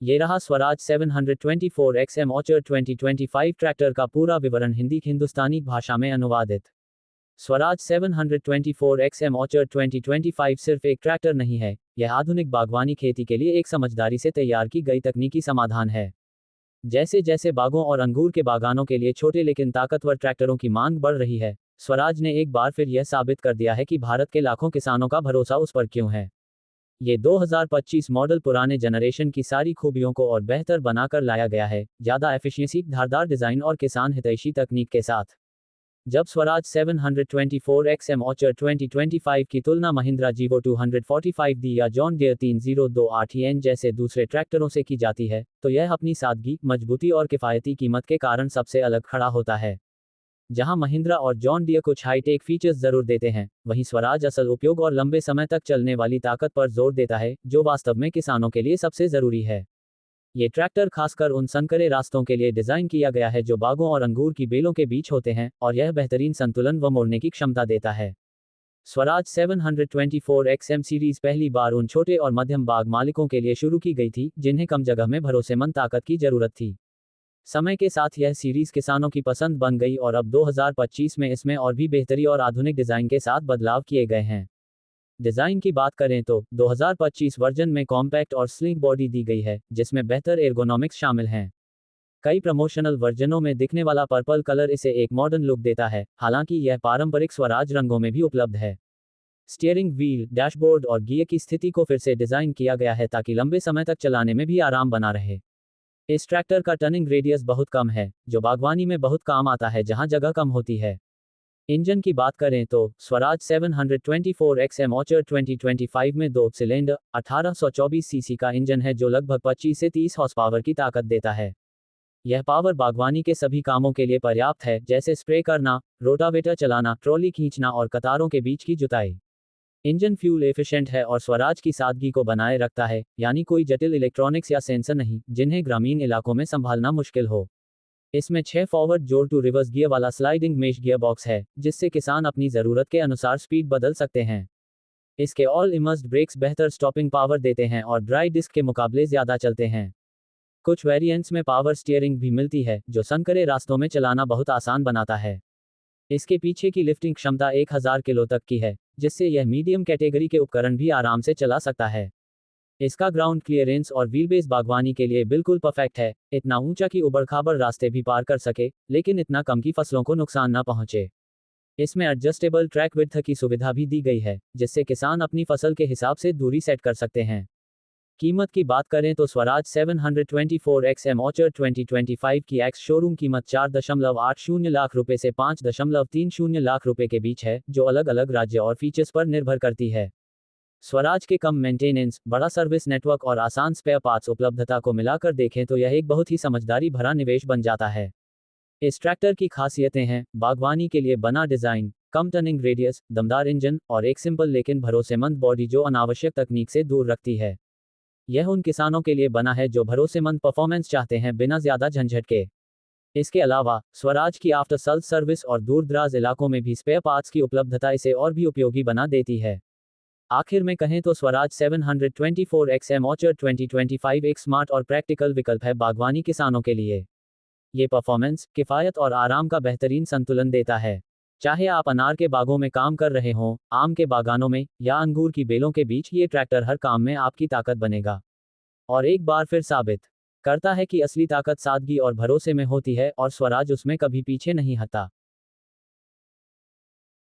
ये रहा Swaraj 724 XM orchard 2025 tractor का पूरा विवरण हिंदी हिंदुस्तानी भाषा में अनुवादित। स्वराज 724 XM ऑर्चर्ड 2025 सिर्फ एक ट्रैक्टर नहीं है, यह आधुनिक बागवानी खेती के लिए एक समझदारी से तैयार की गई तकनीकी समाधान है। जैसे जैसे बागों और अंगूर के बागानों के लिए छोटे लेकिन ताकतवर ट्रैक्टरों की मांग बढ़ रही है, स्वराज ने एक बार फिर यह साबित कर दिया है कि भारत के लाखों किसानों का भरोसा उस पर क्यों है। ये 2025 मॉडल पुराने जनरेशन की सारी खूबियों को और बेहतर बनाकर लाया गया है, ज़्यादा एफिशिएंसी, धारदार डिज़ाइन और किसान हितैषी तकनीक के साथ। जब स्वराज 724 XM ऑर्चर्ड 2025 की तुलना महिंद्रा जीवो 245D या जॉन डियर 3028EN जैसे दूसरे ट्रैक्टरों से की जाती है, तो यह अपनी सादगी, मजबूती और किफ़ायती कीमत के कारण सबसे अलग खड़ा होता है। जहां महिंद्रा और जॉन डियर कुछ हाईटेक फीचर्स जरूर देते हैं, वहीं स्वराज असल उपयोग और लंबे समय तक चलने वाली ताकत पर जोर देता है, जो वास्तव में किसानों के लिए सबसे जरूरी है। ये ट्रैक्टर खासकर उन संकरे रास्तों के लिए डिजाइन किया गया है जो बागों और अंगूर की बेलों के बीच होते हैं, और यह बेहतरीन संतुलन व मोड़ने की क्षमता देता है। स्वराज 724 XM सीरीज पहली बार उन छोटे और मध्यम बाग मालिकों के लिए शुरू की गई थी जिन्हें कम जगह में भरोसेमंद ताकत की जरूरत थी। समय के साथ यह सीरीज किसानों की पसंद बन गई और अब 2025 में इसमें और भी बेहतरी और आधुनिक डिजाइन के साथ बदलाव किए गए हैं। डिजाइन की बात करें तो 2025 वर्जन में कॉम्पैक्ट और स्लिंक बॉडी दी गई है, जिसमें बेहतर एर्गोनॉमिक्स शामिल हैं। कई प्रमोशनल वर्जनों में दिखने वाला पर्पल कलर इसे एक मॉडर्न लुक देता है, हालांकि यह पारंपरिक स्वराज रंगों में भी उपलब्ध है। स्टीयरिंग व्हील, डैशबोर्ड और गियर की स्थिति को फिर से डिजाइन किया गया है ताकि लंबे समय तक चलाने में भी आराम बना रहे। इस ट्रैक्टर का टर्निंग रेडियस बहुत कम है, जो बागवानी में बहुत काम आता है जहां जगह कम होती है। इंजन की बात करें तो स्वराज 724 XM ऑर्चर्ड 2025 में 2 सिलेंडर 1824 सीसी का इंजन है जो लगभग 25 से 30 हॉर्स पावर की ताकत देता है। यह पावर बागवानी के सभी कामों के लिए पर्याप्त है, जैसे स्प्रे करना, रोटावेटर चलाना, ट्रॉली खींचना और कतारों के बीच की जुताई। इंजन फ्यूल एफिशिएंट है और स्वराज की सादगी को बनाए रखता है, यानी कोई जटिल इलेक्ट्रॉनिक्स या सेंसर नहीं, जिन्हें ग्रामीण इलाकों में संभालना मुश्किल हो। इसमें 6 फॉरवर्ड जोड़ टू रिवर्स गियर वाला स्लाइडिंग मेश गियर बॉक्स है, जिससे किसान अपनी ज़रूरत के अनुसार स्पीड बदल सकते हैं। इसके ऑल इमर्स्ड ब्रेक्स बेहतर स्टॉपिंग पावर देते हैं और ड्राई डिस्क के मुकाबले ज़्यादा चलते हैं। कुछ वेरिएंट्स में पावर स्टीयरिंग भी मिलती है, जो संकरे रास्तों में चलाना बहुत आसान बनाता है। इसके पीछे की लिफ्टिंग क्षमता 1000 किलो तक की है, जिससे यह मीडियम कैटेगरी के उपकरण भी आराम से चला सकता है। इसका ग्राउंड क्लियरेंस और व्हीलबेस बागवानी के लिए बिल्कुल परफेक्ट है, इतना ऊंचा कि उबड़-खाबड़ रास्ते भी पार कर सके, लेकिन इतना कम कि फसलों को नुकसान न पहुंचे। इसमें एडजस्टेबल ट्रैक विड्थ की सुविधा भी दी गई है, जिससे किसान अपनी फसल के हिसाब से दूरी सेट कर सकते हैं। कीमत की बात करें तो स्वराज 724 XM ऑर्चर्ड 2025 की एक्स शोरूम कीमत 4.80 लाख रुपए से 5.30 लाख रुपए के बीच है, जो अलग अलग राज्य और फीचर्स पर निर्भर करती है। स्वराज के कम मेंटेनेंस, बड़ा सर्विस नेटवर्क और आसान स्पेयर पार्ट्स उपलब्धता को मिलाकर देखें तो यह एक बहुत ही समझदारी भरा निवेश बन जाता है। इस ट्रैक्टर की खासियतें हैं: बागवानी के लिए बना डिजाइन, कम टर्निंग रेडियस, दमदार इंजन और एक सिंपल लेकिन भरोसेमंद बॉडी जो अनावश्यक तकनीक से दूर रखती है। यह उन किसानों के लिए बना है जो भरोसेमंद परफॉर्मेंस चाहते हैं बिना ज्यादा झंझट के। इसके अलावा स्वराज की आफ्टर सेल्स सर्विस और दूर दराज इलाकों में भी स्पेयर पार्ट्स की उपलब्धता इसे और भी उपयोगी बना देती है। आखिर में कहें तो स्वराज 724 XM ऑर्चर्ड 2025 एक स्मार्ट और प्रैक्टिकल विकल्प है बागवानी किसानों के लिए। ये परफॉर्मेंस, किफ़ायत और आराम का बेहतरीन संतुलन देता है। चाहे आप अनार के बागों में काम कर रहे हों, आम के बागानों में या अंगूर की बेलों के बीच, ये ट्रैक्टर हर काम में आपकी ताकत बनेगा। और एक बार फिर साबित करता है कि असली ताकत सादगी और भरोसे में होती है, और स्वराज उसमें कभी पीछे नहीं हटता।